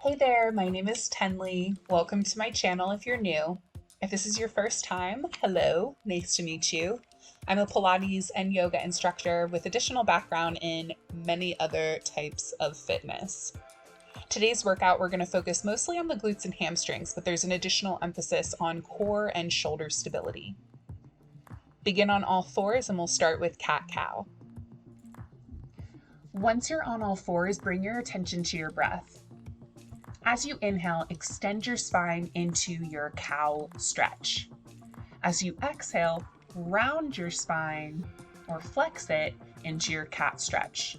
Hey there, my name is Tenley. Welcome to my channel if you're new. If this is your first time, hello, nice to meet you. I'm a Pilates and yoga instructor with additional background in many other types of fitness. Today's workout, we're going to focus mostly on the glutes and hamstrings, but there's an additional emphasis on core and shoulder stability. Begin on all fours and we'll start with cat-cow. Once you're on all fours, bring your attention to your breath. As you inhale, extend your spine into your cow stretch. As you exhale, round your spine or flex it into your cat stretch.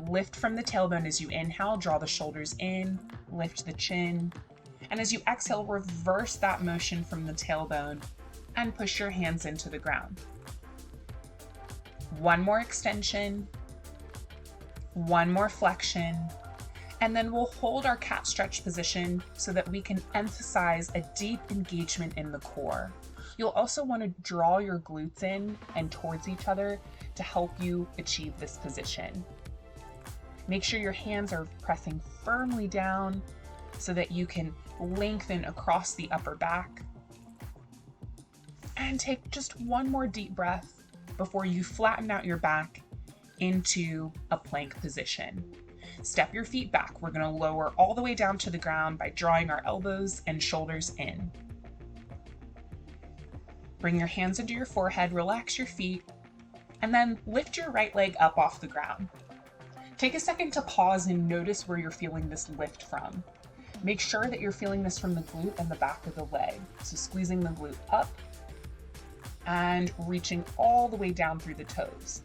Lift from the tailbone as you inhale, draw the shoulders in, lift the chin. And as you exhale, reverse that motion from the tailbone and push your hands into the ground. One more extension, one more flexion. And then we'll hold our cat stretch position so that we can emphasize a deep engagement in the core. You'll also want to draw your glutes in and towards each other to help you achieve this position. Make sure your hands are pressing firmly down so that you can lengthen across the upper back. And take just one more deep breath before you flatten out your back into a plank position. Step your feet back. We're going to lower all the way down to the ground by drawing our elbows and shoulders in. Bring your hands into your forehead, relax your feet, and then lift your right leg up off the ground. Take a second to pause and notice where you're feeling this lift from. Make sure that you're feeling this from the glute and the back of the leg. So squeezing the glute up and reaching all the way down through the toes.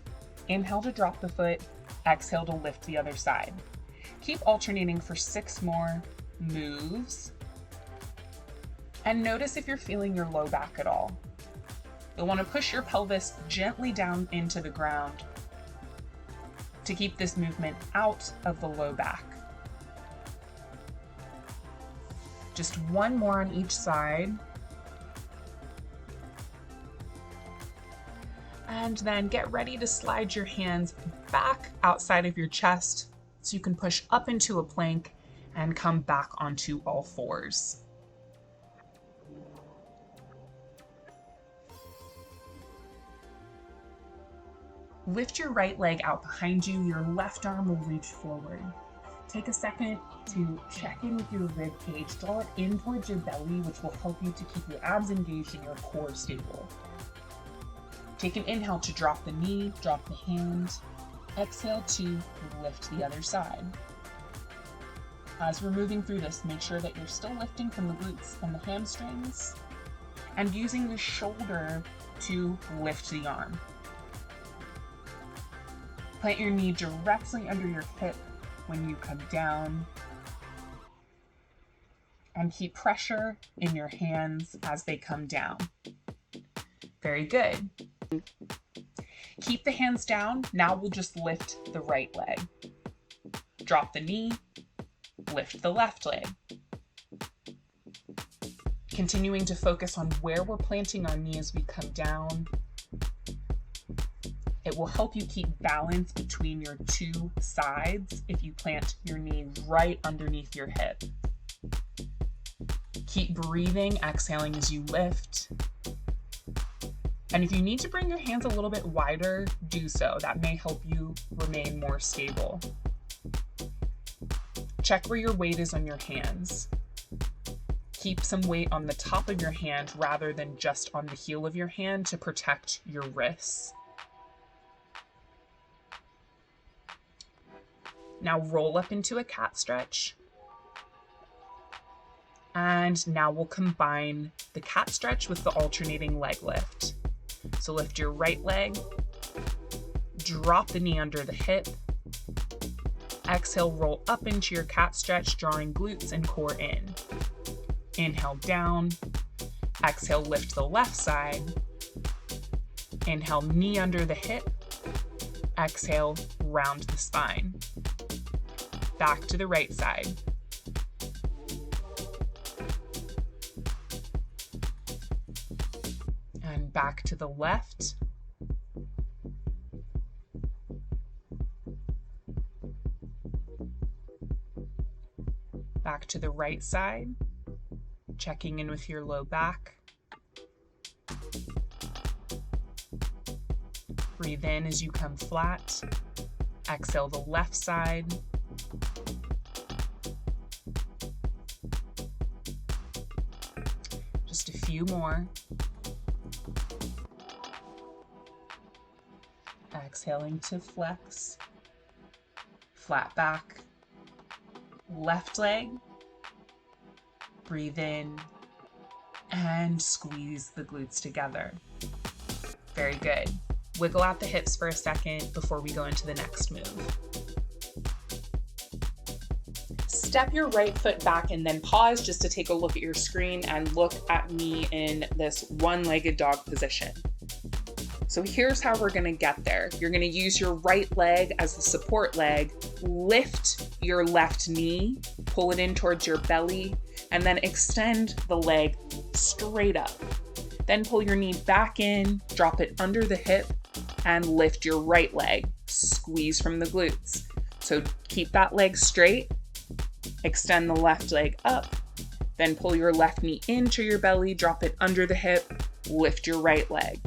Inhale to drop the foot. Exhale to lift the other side. Keep alternating for 6 more moves. And notice if you're feeling your low back at all. You'll want to push your pelvis gently down into the ground to keep this movement out of the low back. Just one more on each side. And then get ready to slide your hands back outside of your chest so you can push up into a plank and come back onto all fours. Lift your right leg out behind you. Your left arm will reach forward. Take a second to check in with your rib cage. Draw it in towards your belly, which will help you to keep your abs engaged and your core stable. Take an inhale to drop the knee, drop the hand. Exhale to lift the other side. As we're moving through this, make sure that you're still lifting from the glutes and the hamstrings and using the shoulder to lift the arm. Plant your knee directly under your hip when you come down and keep pressure in your hands as they come down. Very good. Keep the hands down. Now we'll just lift the right leg. Drop the knee, lift the left leg. Continuing to focus on where we're planting our knee as we come down. It will help you keep balance between your two sides if you plant your knee right underneath your hip. Keep breathing, exhaling as you lift. And if you need to bring your hands a little bit wider, do so. That may help you remain more stable. Check where your weight is on your hands. Keep some weight on the top of your hand rather than just on the heel of your hand to protect your wrists. Now roll up into a cat stretch. And now we'll combine the cat stretch with the alternating leg lift. So lift your right leg, drop the knee under the hip, exhale, roll up into your cat stretch, drawing glutes and core in. Inhale down, exhale, lift the left side, inhale, knee under the hip, exhale, round the spine. Back to the right side. And back to the left. Back to the right side, checking in with your low back. Breathe in as you come flat. Exhale the left side. Just a few more. Exhaling to flex. Flat back. Left leg. Breathe in and squeeze the glutes together. Very good. Wiggle out the hips for a second before we go into the next move. Step your right foot back and then pause just to take a look at your screen and look at me in this one-legged dog position. So here's how we're gonna get there. You're gonna use your right leg as the support leg, lift your left knee, pull it in towards your belly, and then extend the leg straight up. Then pull your knee back in, drop it under the hip, and lift your right leg. Squeeze from the glutes. So keep that leg straight, extend the left leg up, then pull your left knee into your belly, drop it under the hip, lift your right leg.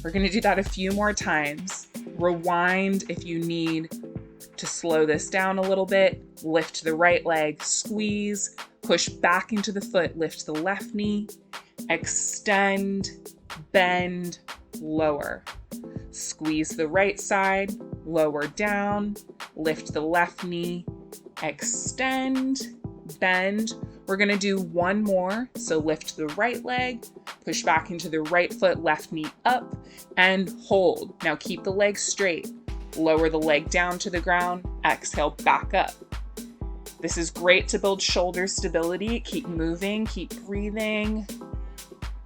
We're gonna do that a few more times. Rewind if you need to slow this down a little bit. Lift the right leg, squeeze, push back into the foot, lift the left knee, extend, bend, lower. Squeeze the right side, lower down, lift the left knee, extend, bend. We're gonna do one more. So lift the right leg, push back into the right foot, left knee up, and hold. Now keep the leg straight. Lower the leg down to the ground, exhale back up. This is great to build shoulder stability. Keep moving, keep breathing.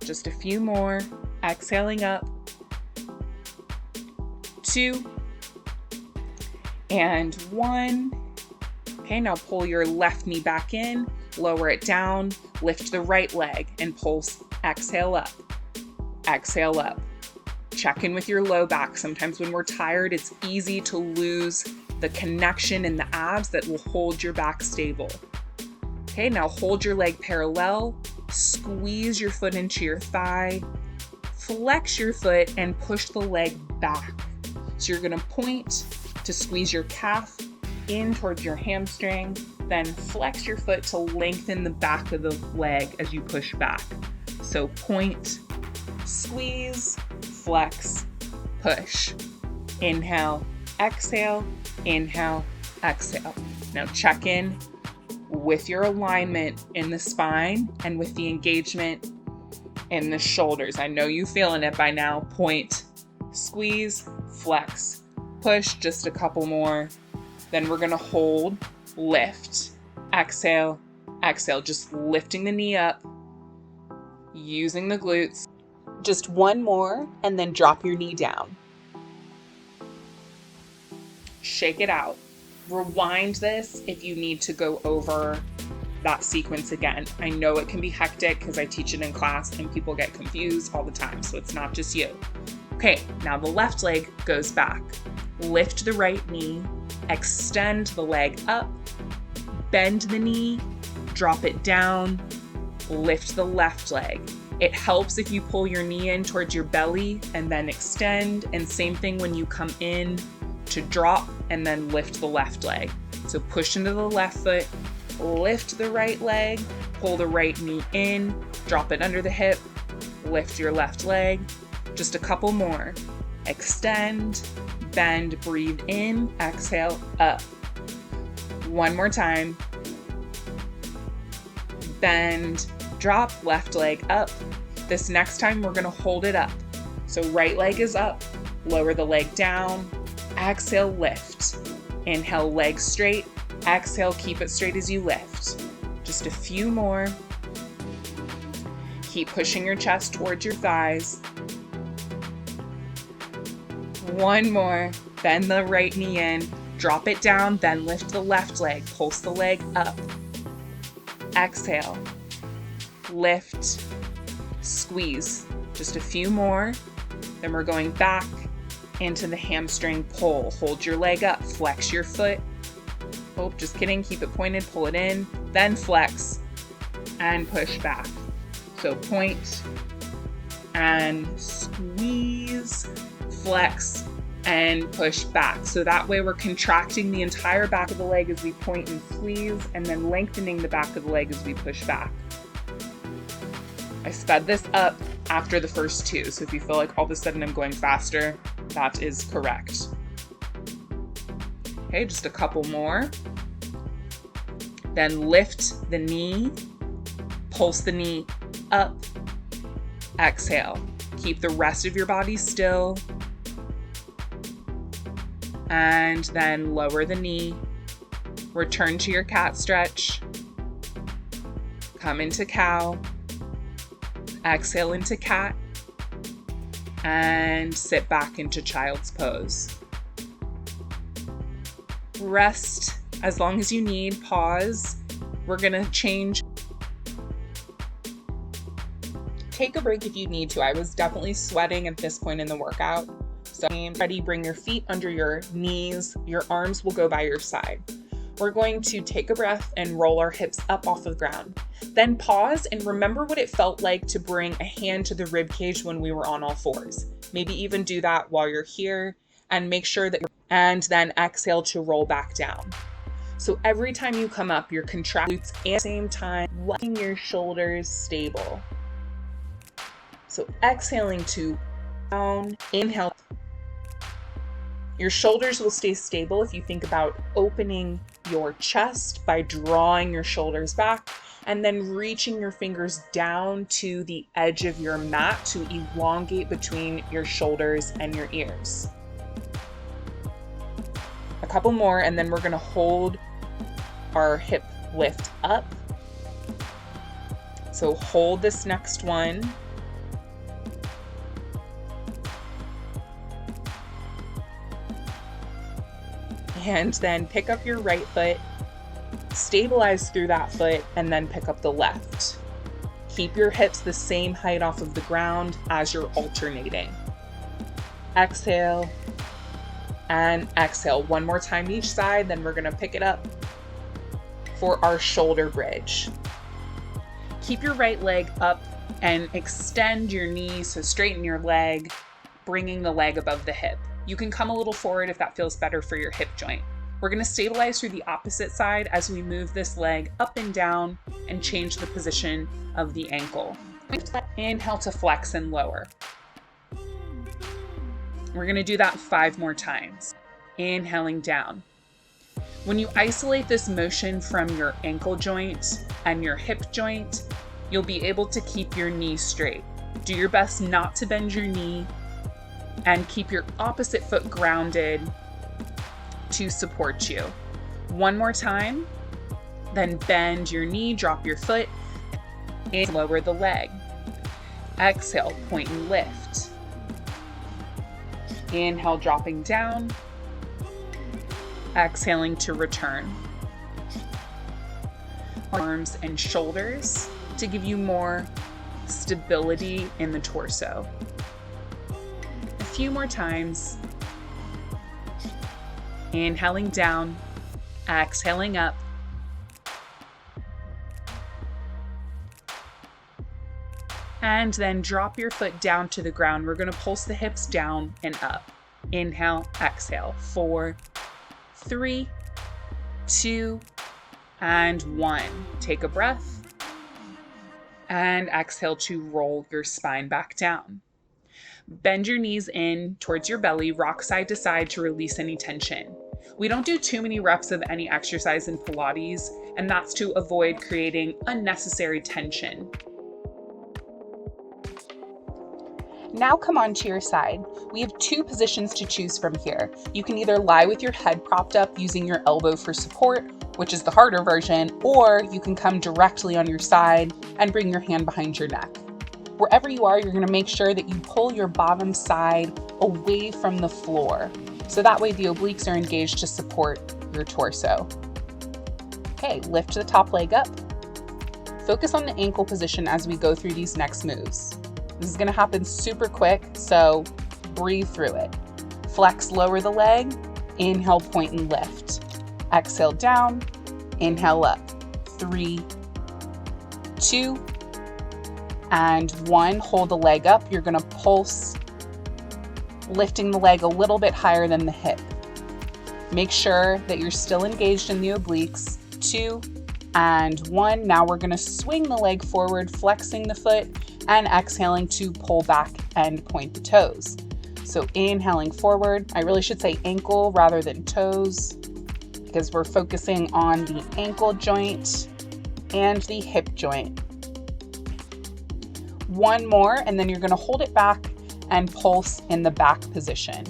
Just a few more. Exhaling up. 2 and 1. Okay, now pull your left knee back in, lower it down, lift the right leg and pulse. Exhale up. Exhale up. Check in with your low back. Sometimes when we're tired, it's easy to lose the connection in the abs that will hold your back stable. Okay, now hold your leg parallel, squeeze your foot into your thigh, flex your foot and push the leg back. So you're gonna point to squeeze your calf in towards your hamstring, then flex your foot to lengthen the back of the leg as you push back. So point, squeeze, flex, push. Inhale, exhale, inhale, exhale. Now check in with your alignment in the spine and with the engagement in the shoulders. I know you're feeling it by now. Point, squeeze, flex, push, just a couple more. Then we're gonna hold, lift, exhale, exhale, just lifting the knee up, using the glutes. Just one more, and then drop your knee down. Shake it out. Rewind this if you need to go over that sequence again. I know it can be hectic because I teach it in class and people get confused all the time, so it's not just you. Okay, now the left leg goes back. Lift the right knee, extend the leg up, bend the knee, drop it down, lift the left leg. It helps if you pull your knee in towards your belly and then extend, and same thing when you come in to drop and then lift the left leg. So push into the left foot, lift the right leg, pull the right knee in, drop it under the hip, lift your left leg. Just a couple more. Extend, bend, breathe in, exhale, up. One more time. Bend, drop, left leg up. This next time we're gonna hold it up. So right leg is up, lower the leg down, exhale, lift. Inhale, leg straight, exhale, keep it straight as you lift. Just a few more. Keep pushing your chest towards your thighs. One more, bend the right knee in, drop it down, then lift the left leg, pulse the leg up. Exhale, lift, squeeze. Just a few more. Then we're going back into the hamstring pull. Hold your leg up, flex your foot, Oh, just kidding. Keep it pointed, pull it in, then flex and push back. So point and squeeze, flex and push back. So that way we're contracting the entire back of the leg as we point and squeeze, and then lengthening the back of the leg as we push back. I sped this up after the first two, so if you feel like all of a sudden I'm going faster, that is correct. Okay, just a couple more. Then lift the knee, pulse the knee up, exhale. Keep the rest of your body still. And then lower the knee, return to your cat stretch, come into cow, exhale into cat, and sit back into child's pose. Rest as long as you need, pause. We're gonna change. Take a break if you need to. I was definitely sweating at this point in the workout. So ready, bring your feet under your knees. Your arms will go by your side. We're going to take a breath and roll our hips up off the ground. Then pause and remember what it felt like to bring a hand to the rib cage when we were on all fours. Maybe even do that while you're here, and make sure that and then exhale to roll back down. So every time you come up, you're contracting at the same time, letting your shoulders stable. So exhaling to down, inhale. Your shoulders will stay stable if you think about opening your chest by drawing your shoulders back and then reaching your fingers down to the edge of your mat to elongate between your shoulders and your ears. A couple more, and then we're going to hold our hip lift up. So hold this next one. And then pick up your right foot, stabilize through that foot, and then pick up the left. Keep your hips the same height off of the ground as you're alternating. Exhale and exhale. One more time each side, then we're gonna pick it up for our shoulder bridge. Keep your right leg up and extend your knee, so straighten your leg, bringing the leg above the hip. You can come a little forward if that feels better for your hip joint. We're going to stabilize through the opposite side as we move this leg up and down and change the position of the ankle. Inhale to flex and lower. We're going to do that 5 more times. Inhaling down. When you isolate this motion from your ankle joint and your hip joint, you'll be able to keep your knee straight. Do your best not to bend your knee, and keep your opposite foot grounded to support you. One more time, then bend your knee, drop your foot, and lower the leg. Exhale, point and lift. Inhale, dropping down. Exhaling to return. Arms and shoulders to give you more stability in the torso. Few more times. Inhaling down, exhaling up. And then drop your foot down to the ground. We're going to pulse the hips down and up. Inhale, exhale. 4, 3, 2, and 1. Take a breath. And exhale to roll your spine back down. Bend your knees in towards your belly, rock side to side to release any tension. We don't do too many reps of any exercise in Pilates, and that's to avoid creating unnecessary tension. Now come onto your side. We have 2 positions to choose from here. You can either lie with your head propped up using your elbow for support, which is the harder version, or you can come directly on your side and bring your hand behind your neck. Wherever you are, you're going to make sure that you pull your bottom side away from the floor. So that way the obliques are engaged to support your torso. Okay, lift the top leg up. Focus on the ankle position as we go through these next moves. This is going to happen super quick, so breathe through it. Flex, lower the leg. Inhale, point and lift. exhale down, inhale up. 3, 2, and 1. Hold the leg up. You're gonna pulse, lifting the leg a little bit higher than the hip. Make sure that you're still engaged in the obliques. 2 and 1. Now we're gonna swing the leg forward, flexing the foot, and exhaling to pull back and point the toes. So inhaling forward, I really should say ankle rather than toes, because we're focusing on the ankle joint and the hip joint. 1 more, and then you're gonna hold it back and pulse in the back position.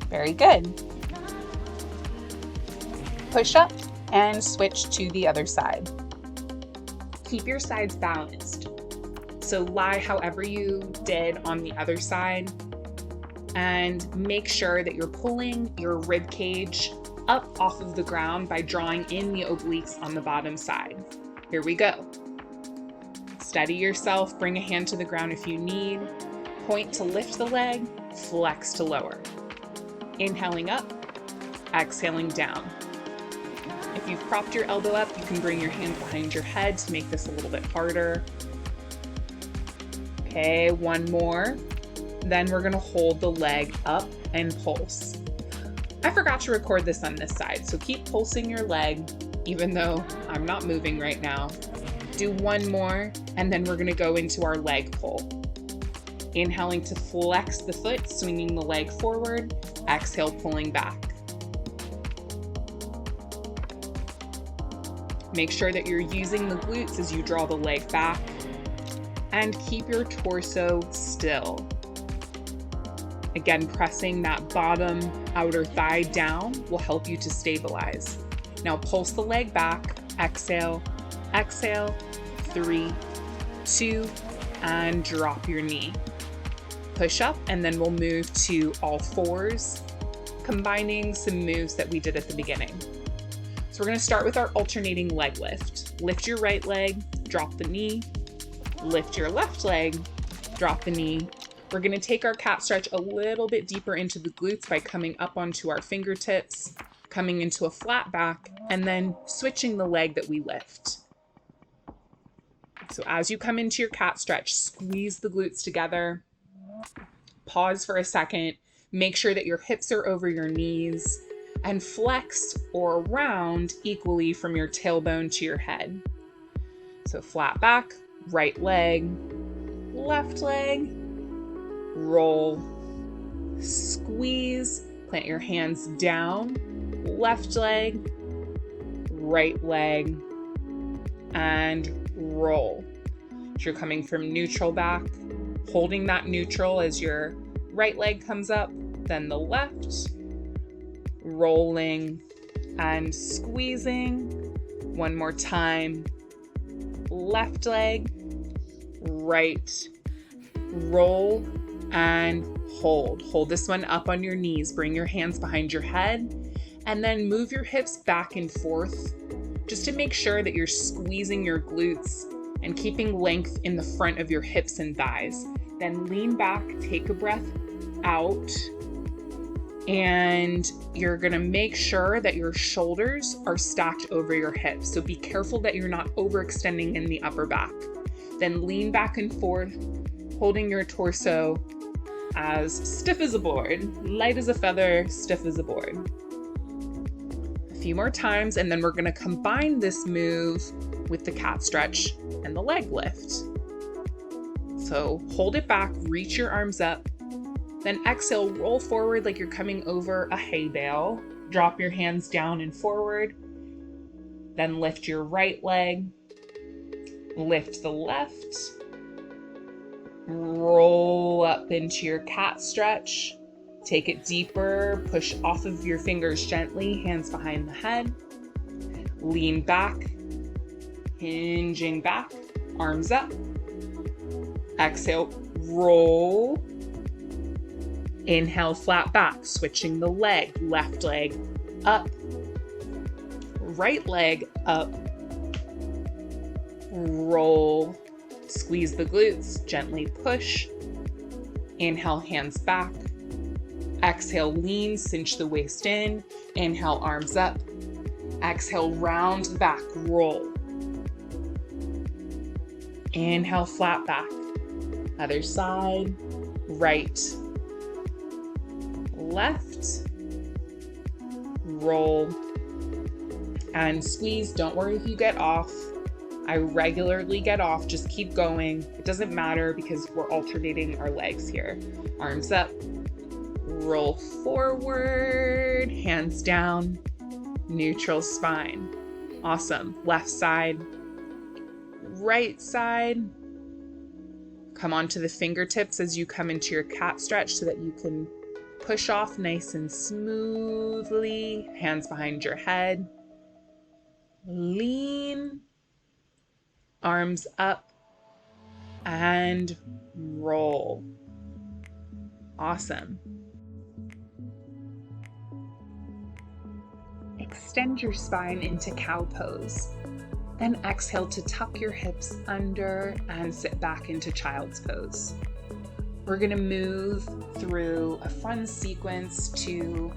Very good. Push up and switch to the other side. Keep your sides balanced. So lie however you did on the other side, and make sure that you're pulling your rib cage up off of the ground by drawing in the obliques on the bottom side. Here we go. Steady yourself, bring a hand to the ground if you need. Point to lift the leg, flex to lower. Inhaling up, exhaling down. If you've propped your elbow up, you can bring your hand behind your head to make this a little bit harder. Okay, 1 more. Then we're gonna hold the leg up and pulse. I forgot to record this on this side, so keep pulsing your leg, even though I'm not moving right now. Do 1 more, and then we're gonna go into our leg pull. Inhaling to flex the foot, swinging the leg forward, exhale, pulling back. Make sure that you're using the glutes as you draw the leg back, and keep your torso still. Again, pressing that bottom outer thigh down will help you to stabilize. Now pulse the leg back, exhale, exhale, 3, 2, and drop your knee. Push up, and then we'll move to all fours, combining some moves that we did at the beginning. So we're gonna start with our alternating leg lift. Lift your right leg, drop the knee, lift your left leg, drop the knee. We're gonna take our cat stretch a little bit deeper into the glutes by coming up onto our fingertips, coming into a flat back, and then switching the leg that we lift. So as you come into your cat stretch, squeeze the glutes together, pause for a second, make sure that your hips are over your knees, and flex or round equally from your tailbone to your head. So flat back, right leg, left leg, roll, squeeze, plant your hands down, left leg, right leg, and roll. So you're coming from neutral back, holding that neutral as your right leg comes up, then the left, rolling and squeezing. 1 more time, left leg, right, roll, and hold. Hold this one up on your knees. Bring your hands behind your head, and then move your hips back and forth just to make sure that you're squeezing your glutes and keeping length in the front of your hips and thighs. Then lean back, take a breath out, and you're gonna make sure that your shoulders are stacked over your hips. So be careful that you're not overextending in the upper back. Then lean back and forth, holding your torso as stiff as a board, light as a feather, stiff as a board. A few more times, and then we're gonna combine this move with the cat stretch and the leg lift. So hold it back, reach your arms up, then exhale, roll forward like you're coming over a hay bale. Drop your hands down and forward. Then lift your right leg, lift the left, roll up into your cat stretch. Take it deeper, push off of your fingers gently, hands behind the head. Lean back, hinging back, arms up. Exhale, roll. Inhale, flat back, switching the leg, left leg up, right leg up, roll, squeeze the glutes, gently push. Inhale, hands back. Exhale, lean, cinch the waist in. Inhale, arms up. Exhale, round the back, roll. Inhale, flat back. Other side, right, left, roll, and squeeze. Don't worry if you get off. I regularly get off, just keep going. It doesn't matter because we're alternating our legs here. Arms up, roll forward, hands down, neutral spine. Awesome. Left side, right side. Come onto the fingertips as you come into your cat stretch so that you can push off nice and smoothly. Hands behind your head. Lean. Arms up and roll. Awesome. Extend your spine into cow pose. Then exhale to tuck your hips under and sit back into child's pose. We're going to move through a fun sequence to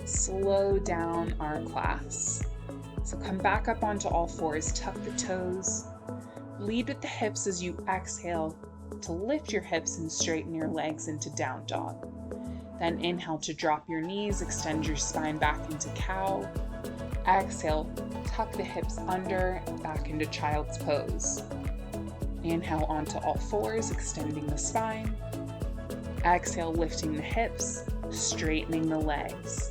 slow down our class. So come back up onto all fours, tuck the toes, lead with the hips as you exhale to lift your hips and straighten your legs into down dog. Then inhale to drop your knees, extend your spine back into cow. Exhale, tuck the hips under and back into child's pose. Inhale onto all fours, extending the spine. Exhale, lifting the hips, straightening the legs.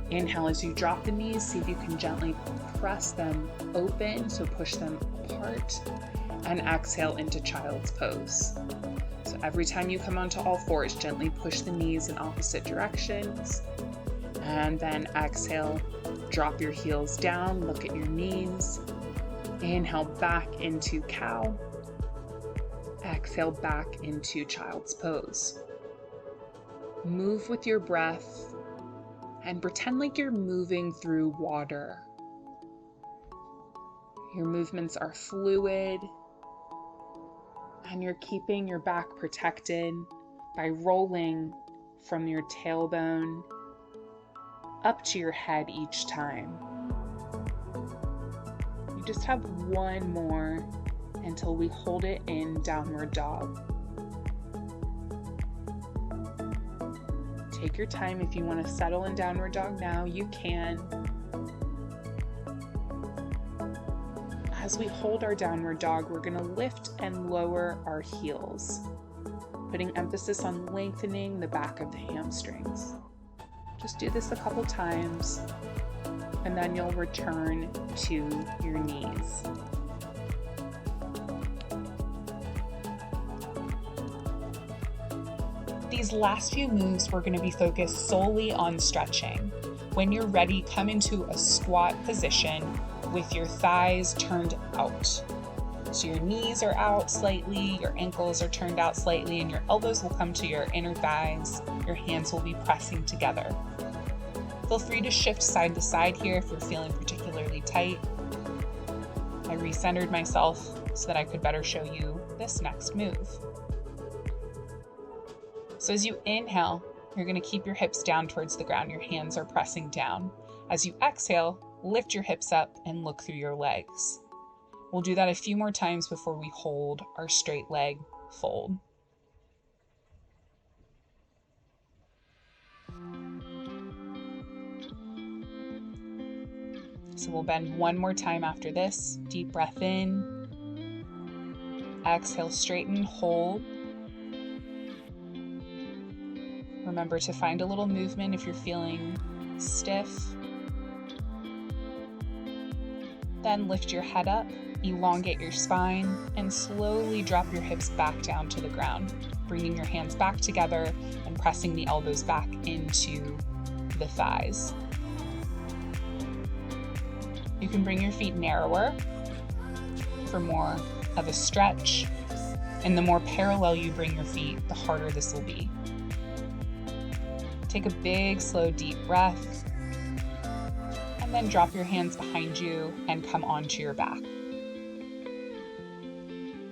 Inhale as you drop the knees, see if you can gently press them open, so push them apart. And exhale into child's pose. So every time you come onto all fours, gently push the knees in opposite directions. And then exhale, drop your heels down, look at your knees. Inhale back into cow. Exhale back into child's pose. Move with your breath and pretend like you're moving through water. Your movements are fluid and you're keeping your back protected by rolling from your tailbone up to your head each time. You just have one more until we hold it in downward dog. Take your time. If you want to settle in downward dog now, you can. As we hold our downward dog, we're going to lift and lower our heels, putting emphasis on lengthening the back of the hamstrings. Just do this a couple times, and then you'll return to your knees. These last few moves, we're going to be focused solely on stretching. When you're ready, come into a squat position with your thighs turned out. So your knees are out slightly, your ankles are turned out slightly, and your elbows will come to your inner thighs. Your hands will be pressing together. Feel free to shift side to side here if you're feeling particularly tight. I recentered myself so that I could better show you this next move. So as you inhale, you're going to keep your hips down towards the ground. Your hands are pressing down. As you exhale, lift your hips up and look through your legs. We'll do that a few more times before we hold our straight leg fold. So we'll bend one more time after this. Deep breath in. Exhale, straighten, hold. Remember to find a little movement if you're feeling stiff. Then lift your head up, elongate your spine, and slowly drop your hips back down to the ground, bringing your hands back together and pressing the elbows back into the thighs. You can bring your feet narrower for more of a stretch, and the more parallel you bring your feet, the harder this will be. Take a big, slow, deep breath, and then drop your hands behind you and come onto your back.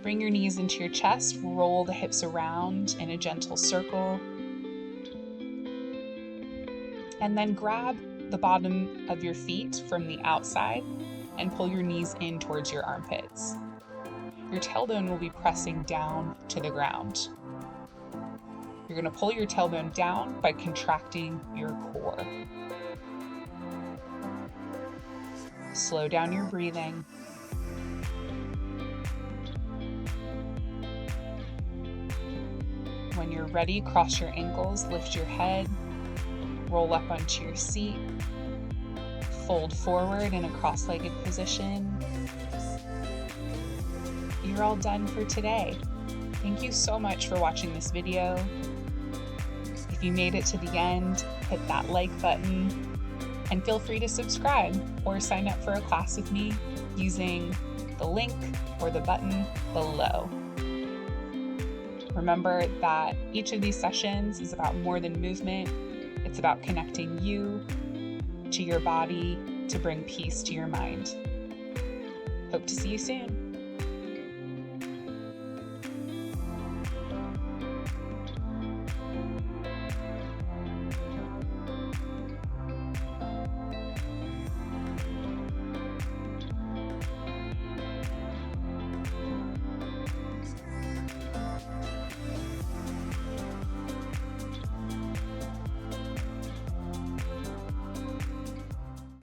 Bring your knees into your chest, roll the hips around in a gentle circle, And then grab the bottom of your feet from the outside and pull your knees in towards your armpits. Your tailbone will be pressing down to the ground. You're going to pull your tailbone down by contracting your core. Slow down your breathing. When you're ready, cross your ankles, lift your head, roll up onto your seat, fold forward in a cross-legged position. You're all done for today. Thank you so much for watching this video. If you made it to the end, hit that like button and feel free to subscribe or sign up for a class with me using the link or the button below. Remember that each of these sessions is about more than movement. It's about connecting you to your body to bring peace to your mind. Hope to see you soon.